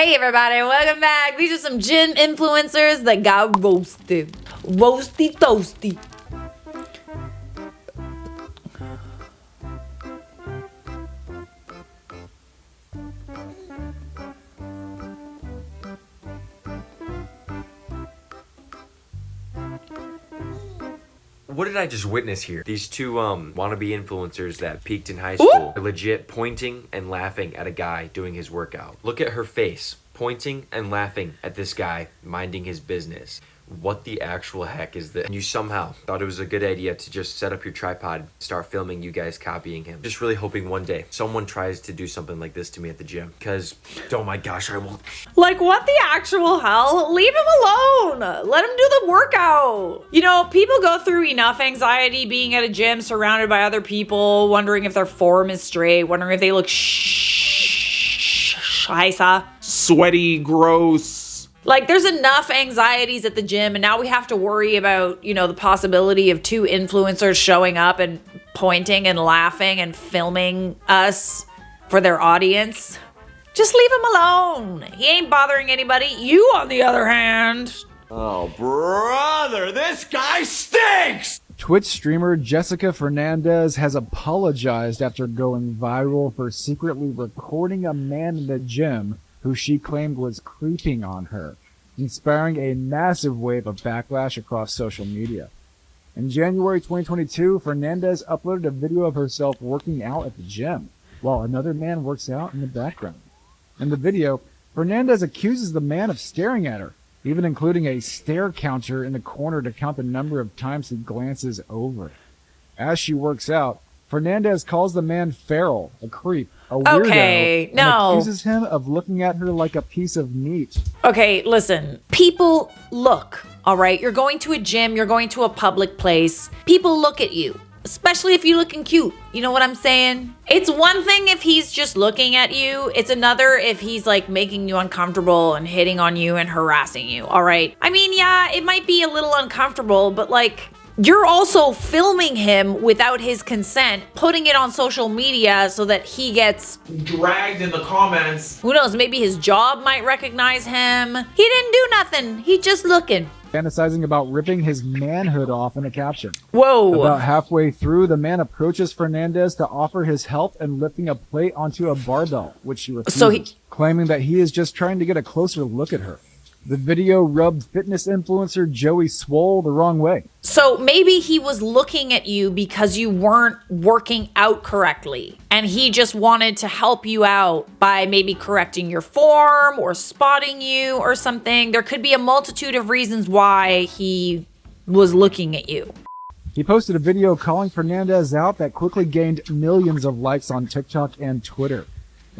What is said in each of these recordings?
Hey everybody, welcome back. These are some gym influencers that got roasted. Roasty toasty. What did I just witness here? These two wannabe influencers that peaked in high school are legit pointing and laughing at a guy doing his workout. Look at her face, pointing and laughing at this guy minding his business. What the actual heck is this? And you somehow thought it was a good idea to just set up your tripod, start filming you guys copying him. Just really hoping one day someone tries to do something like this to me at the gym. Because, oh my gosh, I won't. Like, what the actual hell? Leave him alone. Let him do the workout. You know, people go through enough anxiety being at a gym surrounded by other people, wondering if their form is straight, wondering if they look scheisse. Sweaty, gross. Like, there's enough anxieties at the gym, and now we have to worry about, you know, the possibility of two influencers showing up and pointing and laughing and filming us for their audience. Just leave him alone. He ain't bothering anybody. You, on the other hand. Oh, brother, this guy stinks! Twitch streamer Jessica Fernandez has apologized after going viral for secretly recording a man in the gym who she claimed was creeping on her, inspiring a massive wave of backlash across social media. In January 2022, Fernandez uploaded a video of herself working out at the gym, while another man works out in the background. In the video, Fernandez accuses the man of staring at her, even including a stare counter in the corner to count the number of times he glances over. As she works out, Fernandez calls the man feral, a creep, a weirdo, and accuses him of looking at her like a piece of meat. Okay, listen. People look, all right? You're going to a gym, you're going to a public place. People look at you, especially if you're looking cute. You know what I'm saying? It's one thing if he's just looking at you. It's another if he's like making you uncomfortable and hitting on you and harassing you, all right? I mean, yeah, it might be a little uncomfortable, but like, you're also filming him without his consent, putting it on social media so that he gets dragged in the comments. Who knows, maybe his job might recognize him. He didn't do nothing. He just looking. Fantasizing about ripping his manhood off in a caption. Whoa. About halfway through, the man approaches Fernandez to offer his help in lifting a plate onto a barbell, which she refuses, claiming that he is just trying to get a closer look at her. The video rubbed fitness influencer Joey Swoll the wrong way. So maybe he was looking at you because you weren't working out correctly, and he just wanted to help you out by maybe correcting your form or spotting you or something. There could be a multitude of reasons why he was looking at you. He posted a video calling Fernandez out that quickly gained millions of likes on TikTok and Twitter.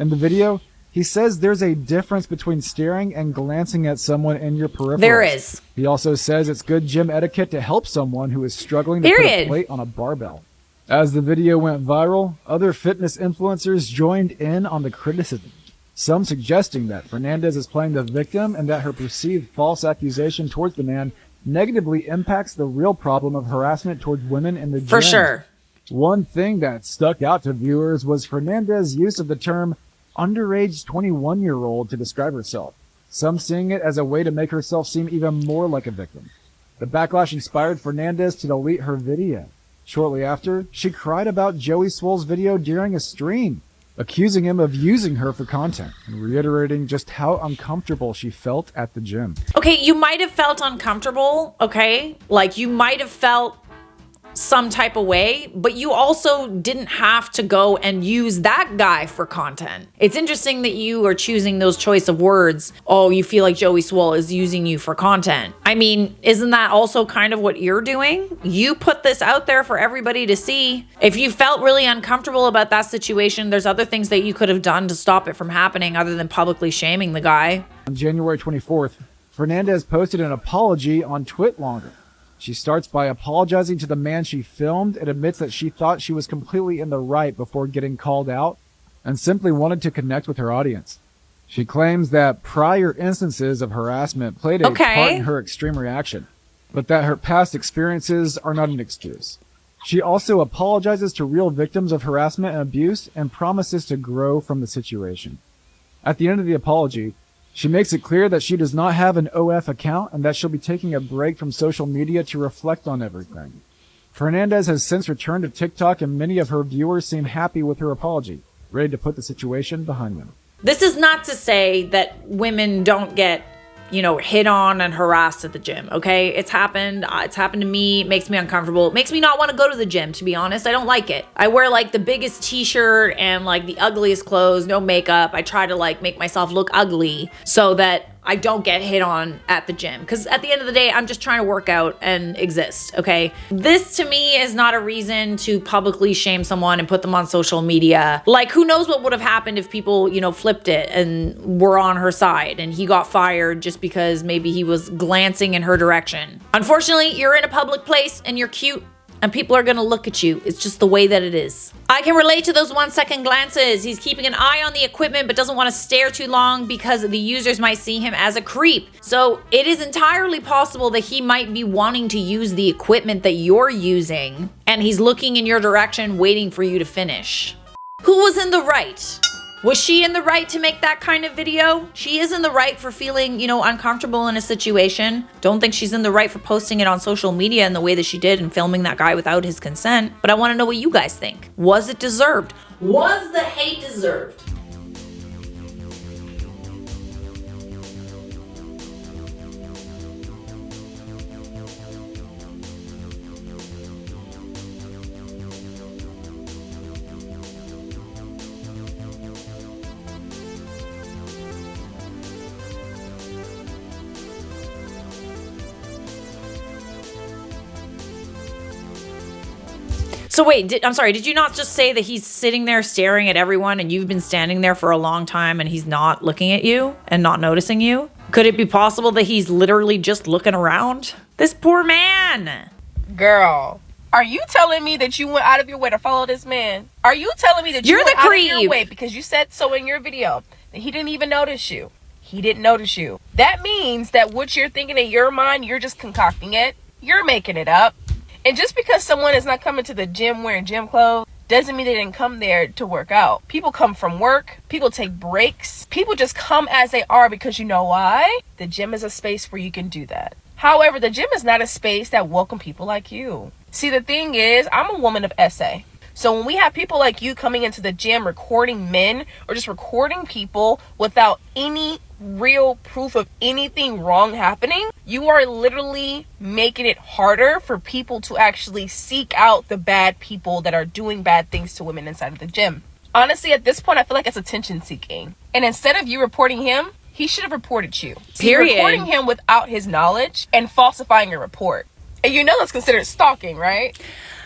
In the video, he says there's a difference between staring and glancing at someone in your peripherals. There is. He also says it's good gym etiquette to help someone who is struggling to put a plate on a barbell. As the video went viral, other fitness influencers joined in on the criticism, some suggesting that Fernandez is playing the victim and that her perceived false accusation towards the man negatively impacts the real problem of harassment towards women in the gym. For sure. One thing that stuck out to viewers was Fernandez's use of the term underage 21-year-old to describe herself, some seeing it as a way to make herself seem even more like a victim. The backlash inspired Fernandez to delete her video. Shortly after, she cried about Joey Swoll's video during a stream, accusing him of using her for content and reiterating just how uncomfortable she felt at the gym. Okay, you might have felt uncomfortable, okay? Like, you might have felt some type of way, but you also didn't have to go and use that guy for content. It's interesting that you are choosing those choice of words. Oh, you feel like Joey Swoll is using you for content. I mean, isn't that also kind of what you're doing? You put this out there for everybody to see. If you felt really uncomfortable about that situation, there's other things that you could have done to stop it from happening other than publicly shaming the guy. On January 24th, Fernandez posted an apology on Twitlonger. She starts by apologizing to the man she filmed and admits that she thought she was completely in the right before getting called out and simply wanted to connect with her audience. She claims that prior instances of harassment played a part in her extreme reaction, but that her past experiences are not an excuse. She also apologizes to real victims of harassment and abuse and promises to grow from the situation. At the end of the apology, She makes it clear that she does not have an OF account and that she'll be taking a break from social media to reflect on everything. Fernandez has since returned to TikTok, and many of her viewers seem happy with her apology, ready to put the situation behind them. This is not to say that women don't get, hit on and harassed at the gym, okay? It's happened. It's happened to me. It makes me uncomfortable. It makes me not want to go to the gym, to be honest. I don't like it. I wear like the biggest t-shirt and like the ugliest clothes, no makeup. I try to like make myself look ugly so that I don't get hit on at the gym. Because at the end of the day, I'm just trying to work out and exist, okay? This to me is not a reason to publicly shame someone and put them on social media. Like, who knows what would have happened if people, flipped it and were on her side and he got fired just because maybe he was glancing in her direction. Unfortunately, you're in a public place and you're cute and people are gonna look at you. It's just the way that it is. I can relate to those 1-second glances. He's keeping an eye on the equipment but doesn't want to stare too long because the users might see him as a creep. So it is entirely possible that he might be wanting to use the equipment that you're using and he's looking in your direction waiting for you to finish. Who was in the right? Was she in the right to make that kind of video? She is in the right for feeling, uncomfortable in a situation. Don't think she's in the right for posting it on social media in the way that she did and filming that guy without his consent. But I want to know what you guys think. Was it deserved? Was the hate deserved? So wait, I'm sorry, did you not just say that he's sitting there staring at everyone and you've been standing there for a long time and he's not looking at you and not noticing you? Could it be possible that he's literally just looking around? This poor man. Girl, are you telling me that you went out of your way to follow this man? Are you telling me that you went out of your way because you said so in your video that he didn't even notice you? He didn't notice you. That means that what you're thinking in your mind, you're just concocting it. You're making it up. And just because someone is not coming to the gym wearing gym clothes doesn't mean they didn't come there to work out. People come from work. People take breaks. People just come as they are because you know why? The gym is a space where you can do that. However, the gym is not a space that welcome people like you. See, the thing is, I'm a woman of essay. So when we have people like you coming into the gym recording men or just recording people without any real proof of anything wrong happening, you are literally making it harder for people to actually seek out the bad people that are doing bad things to women inside of the gym. Honestly, at this point, I feel like it's attention seeking. And instead of you reporting him, he should have reported you. See, you're reporting him without his knowledge and falsifying a report. And you know that's considered stalking, right?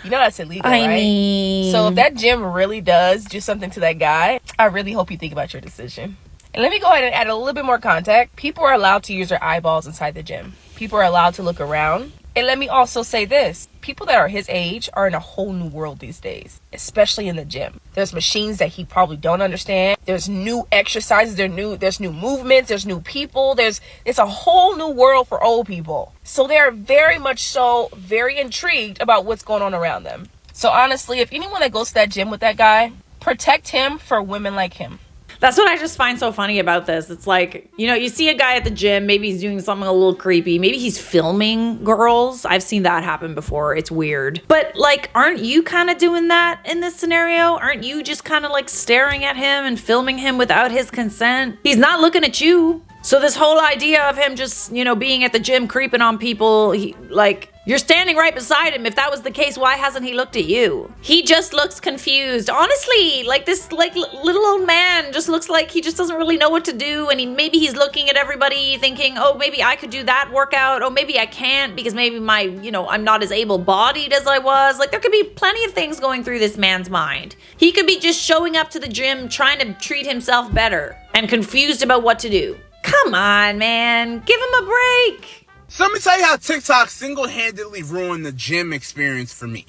You know that's illegal, right? mean... So if that gym really does do something to that guy, I really hope you think about your decision. And let me go ahead and add a little bit more context. People are allowed to use their eyeballs inside the gym. People are allowed to look around. And let me also say this. People that are his age are in a whole new world these days, especially in the gym. There's machines that he probably don't understand. There's new exercises. There's new movements. There's new people. It's a whole new world for old people. So they're very much so very intrigued about what's going on around them. So honestly, if anyone that goes to that gym with that guy, protect him for women like him. That's what I just find so funny about this. It's like, you see a guy at the gym, maybe he's doing something a little creepy. Maybe he's filming girls. I've seen that happen before. It's weird. But like, aren't you kind of doing that in this scenario? Aren't you just kind of like staring at him and filming him without his consent? He's not looking at you. So this whole idea of him just, being at the gym creeping on people, you're standing right beside him. If that was the case, why hasn't he looked at you? He just looks confused. Honestly, this little old man just looks like he just doesn't really know what to do. And maybe he's looking at everybody thinking, oh, maybe I could do that workout. Oh, maybe I can't because maybe I'm not as able-bodied as I was. There could be plenty of things going through this man's mind. He could be just showing up to the gym trying to treat himself better and confused about what to do. Come on, man. Give him a break. So let me tell you how TikTok single-handedly ruined the gym experience for me.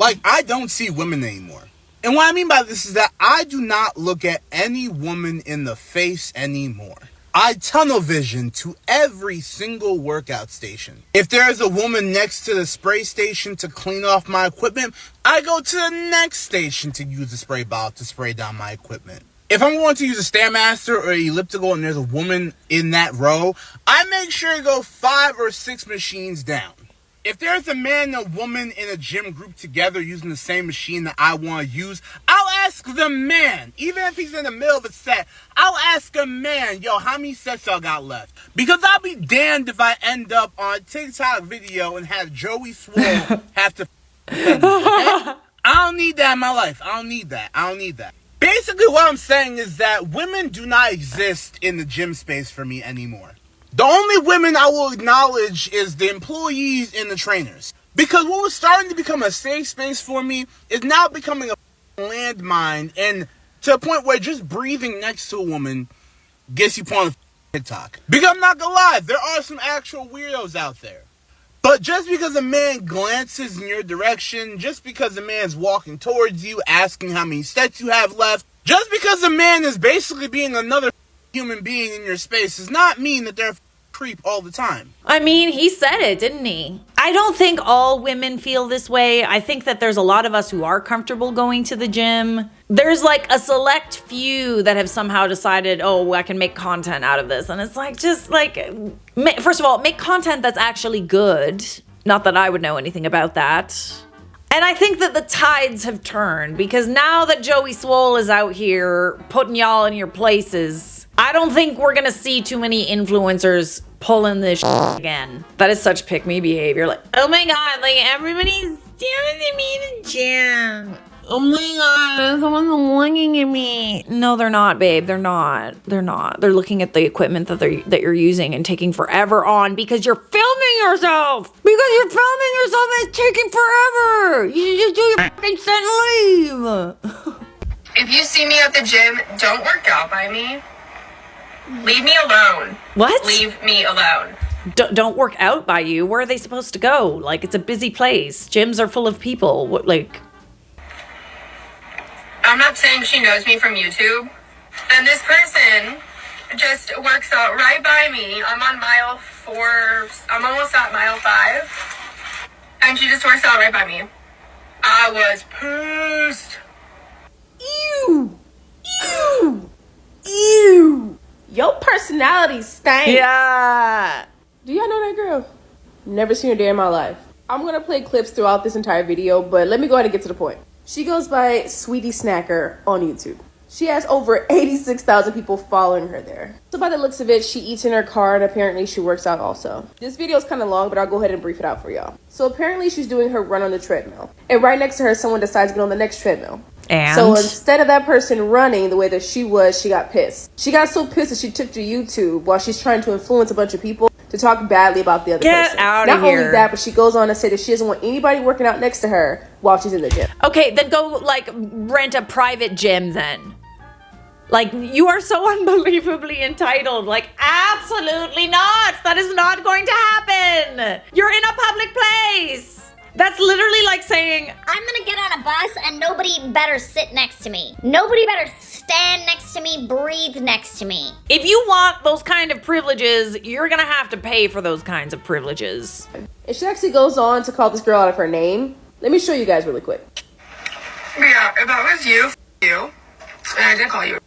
I don't see women anymore. And what I mean by this is that I do not look at any woman in the face anymore. I tunnel vision to every single workout station. If there is a woman next to the spray station to clean off my equipment, I go to the next station to use the spray bottle to spray down my equipment. If I'm going to use a Stairmaster or elliptical and there's a woman in that row, I make sure to go 5 or 6 machines down. If there's a man and a woman in a gym group together using the same machine that I want to use, I'll ask the man, even if he's in the middle of a set, I'll ask a man, yo, how many sets y'all got left? Because I'll be damned if I end up on a TikTok video and have Joey Swoll have to okay? I don't need that in my life. I don't need that. Basically, what I'm saying is that women do not exist in the gym space for me anymore. The only women I will acknowledge is the employees and the trainers. Because what was starting to become a safe space for me is now becoming a landmine, and to a point where just breathing next to a woman gets you put on TikTok. Because I'm not gonna lie, there are some actual weirdos out there. But just because a man glances in your direction, just because a man's walking towards you, asking how many sets you have left, just because a man is basically being another human being in your space does not mean that they're a creep all the time. I mean, he said it, didn't he? I don't think all women feel this way. I think that there's a lot of us who are comfortable going to the gym. There's like a select few that have somehow decided, oh, I can make content out of this. And it's like, just like, first of all, make content that's actually good. Not that I would know anything about that. And I think that the tides have turned, because now that Joey Swoll is out here putting y'all in your places, I don't think we're gonna see too many influencers pulling this again. That is such pick-me behavior. Like, oh my god, like everybody's staring at me in the gym. Oh my god, someone's looking at me. No, they're not, babe. They're not. They're looking at the equipment that you're using and taking forever on because you're filming yourself. Because you're filming yourself and it's taking forever. You should just do your fucking set and leave. If you see me at the gym, don't work out by me. Leave me alone. What? Leave me alone. Don't work out by you. Where are they supposed to go? Like, it's a busy place. Gyms are full of people. What, like... I'm not saying she knows me from YouTube. And this person just works out right by me. I'm on mile 4. I'm almost at mile 5. And she just works out right by me. I was pissed. Ew. Ew. Ew. Your personality stinks. Yeah. Do y'all know that girl? Never seen her day in my life. I'm going to play clips throughout this entire video, but let me go ahead and get to the point. She goes by Sweetie Snacker on YouTube. She has over 86,000 people following her there. So by the looks of it, she eats in her car and apparently she works out also. This video is kind of long, but I'll go ahead and brief it out for y'all. So apparently she's doing her run on the treadmill. And right next to her, someone decides to get on the next treadmill. And? So instead of that person running the way that she was, she got pissed. She got so pissed that she took to YouTube while she's trying to influence a bunch of people to talk badly about the other person. Get out of here. Not only that, but she goes on to say that she doesn't want anybody working out next to her while she's in the gym. Okay, then go, like, rent a private gym then. Like, you are so unbelievably entitled. Like, absolutely not. That is not going to happen. You're in a public place. That's literally like saying, I'm gonna get on a bus and nobody better sit next to me. Nobody better stand next to me, breathe next to me. if you want those kind of privileges, you're gonna have to pay for those kinds of privileges. And she actually goes on to call this girl out of her name. Let me show you guys really quick. Yeah, if that was you, you. And I did call you.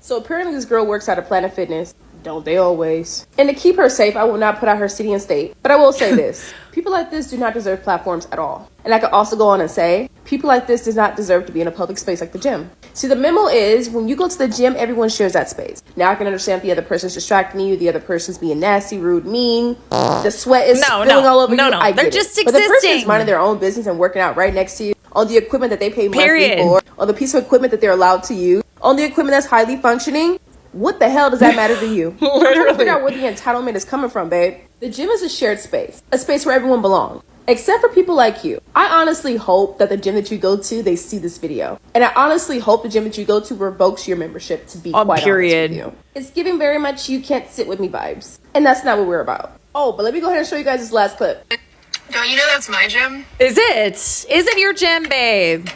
So apparently this girl works out at Planet Fitness. Don't they always? And to keep her safe, I will not put out her city and state. But I will say this. People like this do not deserve platforms at all. And I could also go on and say, people like this does not deserve to be in a public space like the gym. See, the memo is, when you go to the gym, everyone shares that space. Now I can understand if the other person's distracting you, the other person's being nasty, rude, mean, the sweat is spilling all over you. I get They're it. just But the person is existing. minding their own business and working out right next to you on the equipment that they pay monthly Period. for, on the piece of equipment that they're allowed to use, on the equipment that's highly functioning. What the hell does that matter to you? I'm trying to figure out where the entitlement is coming from, babe. The gym is a shared space, a space where everyone belongs, except for people like you. I honestly hope that the gym that you go to, they see this video. And I honestly hope the gym that you go to revokes your membership, to be quite honest with you. It's giving very much you can't sit with me vibes. And that's not what we're about. Oh, but let me go ahead and show you guys this last clip. Don't you know that's my gym? Is it? Is it your gym, babe?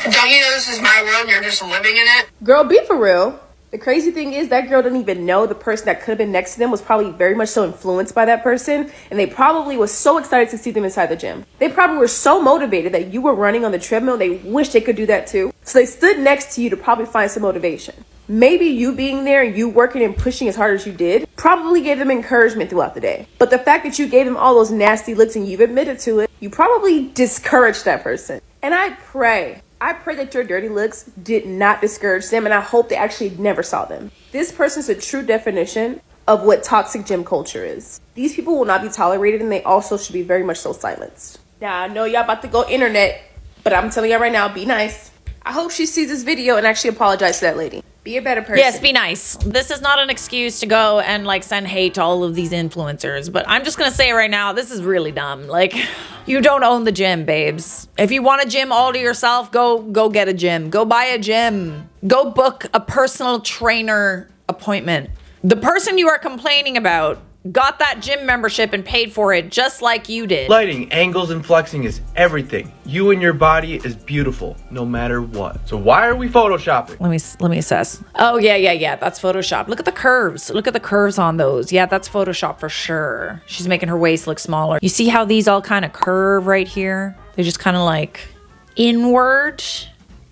Don't you know this is my world and you're just living in it? Girl, be for real. The crazy thing is that girl didn't even know the person that could have been next to them was probably very much so influenced by that person, and they probably was so excited to see them inside the gym. They probably were so motivated that you were running on the treadmill, they wish they could do that too. So they stood next to you to probably find some motivation. Maybe you being there, you working and pushing as hard as you did, probably gave them encouragement throughout the day. But the fact that you gave them all those nasty looks and you've admitted to it, you probably discouraged that person. And I pray that your dirty looks did not discourage them, and I hope they actually never saw them. This person's a true definition of what toxic gym culture is. These people will not be tolerated, and they also should be very much so silenced. Now, I know y'all about to go internet, but I'm telling y'all right now, be nice. I hope she sees this video and actually apologize to that lady. Be a better person. Yes, be nice. This is not an excuse to go and like send hate to all of these influencers, but I'm just gonna say right now, this is really dumb. Like, you don't own the gym, babes. If you want a gym all to yourself, go get a gym. Go buy a gym. Go book a personal trainer appointment. The person you are complaining about got that gym membership and paid for it just like you did. Lighting, angles, and flexing is everything. You and your body is beautiful, no matter what. So why are we photoshopping? Let me assess. Oh, yeah. That's Photoshop. Look at the curves. Look at the curves on those. Yeah, that's Photoshop for sure. She's making her waist look smaller. You see how these all kind of curve right here? They're just kind of like inward.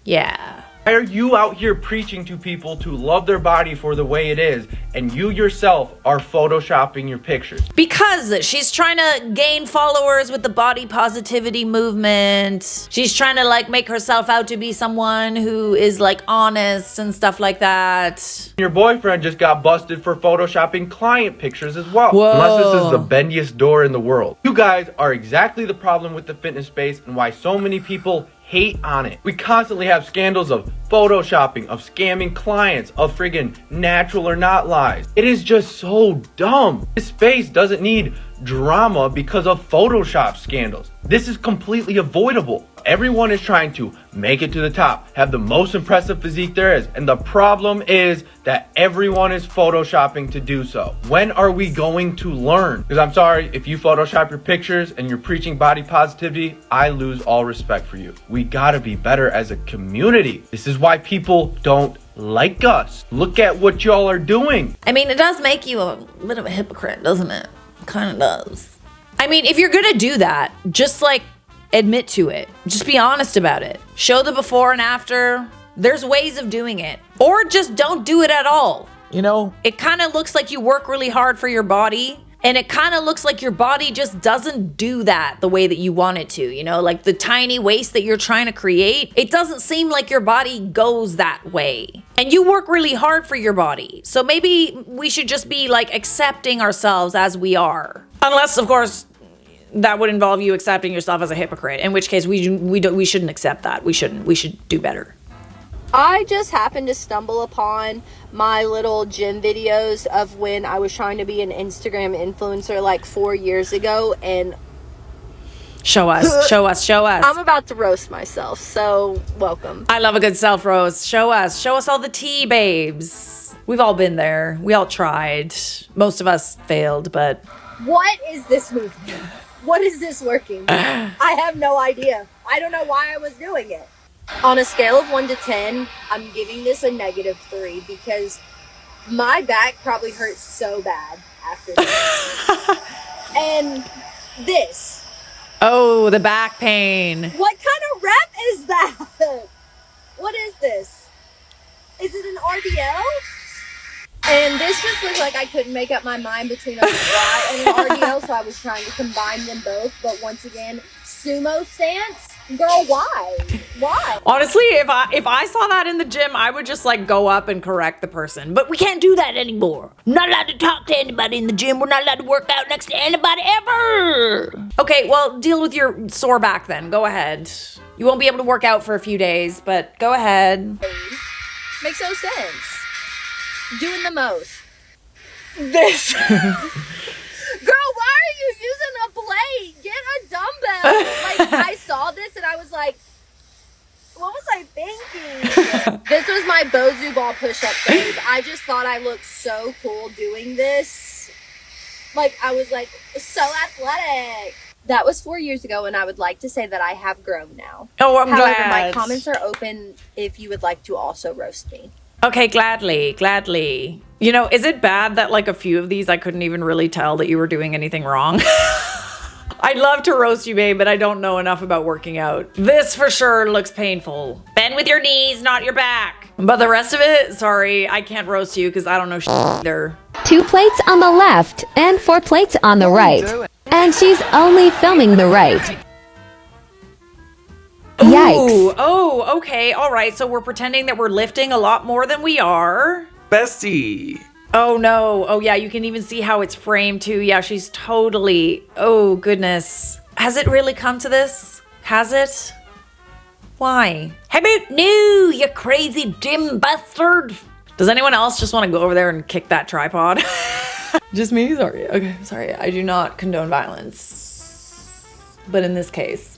Yeah. Why are you out here preaching to people to love their body for the way it is, and you yourself are photoshopping your pictures? Because she's trying to gain followers with the body positivity movement. She's trying to like make herself out to be someone who is like honest and stuff like that. Your boyfriend just got busted for photoshopping client pictures as well. Whoa. Unless this is the bendiest door in the world. You guys are exactly the problem with the fitness space and why so many people hate on it. We constantly have scandals of photoshopping, of scamming clients, of friggin' natural or not lies. It is just so dumb. This space doesn't need drama because of Photoshop scandals. This is completely avoidable. Everyone is trying to make it to the top, have the most impressive physique there is, and the problem is that everyone is photoshopping to do so. When are we going to learn? Because I'm sorry, if you photoshop your pictures and you're preaching body positivity, I lose all respect for you. We gotta be better as a community. This is why people don't like us. Look at what y'all are doing. I mean, it does make you a bit of a hypocrite, doesn't it? Kind of does. I mean, if you're gonna do that, just like admit to it. Just be honest about it. Show the before and after. There's ways of doing it. Or just don't do it at all. You know, it kind of looks like you work really hard for your body, and it kind of looks like your body just doesn't do that the way that you want it to, you know, like the tiny waist that you're trying to create. It doesn't seem like your body goes that way. And you work really hard for your body. So maybe we should just be like accepting ourselves as we are. Unless, of course, that would involve you accepting yourself as a hypocrite, in which case we shouldn't accept that. We shouldn't. We should do better. I just happened to stumble upon my little gym videos of when I was trying to be an Instagram influencer like 4 years ago, and show us. I'm about to roast myself, so welcome. I love a good self roast. Show us all the tea, babes. We've all been there. We all tried. Most of us failed, but what is this movement? What is this working? I have no idea. I don't know why I was doing it. On a scale of 1 to 10, I'm giving this a -3 because my back probably hurts so bad after this. And this. Oh, the back pain. What kind of rep is that? What is this? Is it an RDL? And this just looked like I couldn't make up my mind between a squat and an RDL, so I was trying to combine them both. But once again, sumo stance? Girl, why? Why? Honestly, if I saw that in the gym, I would just like go up and correct the person. But we can't do that anymore. I'm not allowed to talk to anybody in the gym. We're not allowed to work out next to anybody ever. Okay, well, deal with your sore back then. Go ahead. You won't be able to work out for a few days, but go ahead. Makes no sense. Doing the most. This. Girl, why are you using a plate? Get a dumbbell. Like, I saw this and I was like, what was I thinking? This was my Bozu ball push-up phase. I just thought I looked so cool doing this. Like, I was like, so athletic. That was 4 years ago, and I would like to say that I have grown now. Oh, I'm However, glad. my comments are open if you would like to also roast me. Okay, gladly. You know, is it bad that like a few of these I couldn't even really tell that you were doing anything wrong? I'd love to roast you, babe, but I don't know enough about working out. This for sure looks painful. Bend with your knees, not your back. But the rest of it, sorry, I can't roast you because I don't know either. 2 plates on the left and 4 plates on the right. And she's only filming the right. Yikes. Ooh, oh, okay, all right. So we're pretending that we're lifting a lot more than we are. Bestie. Oh no. Oh yeah, you can even see how it's framed too. Yeah, she's totally, oh goodness. Has it really come to this? Has it? Why? How about no, you crazy gym bastard? Does anyone else just want to go over there and kick that tripod? Just me? Sorry. Okay, sorry. I do not condone violence. But in this case.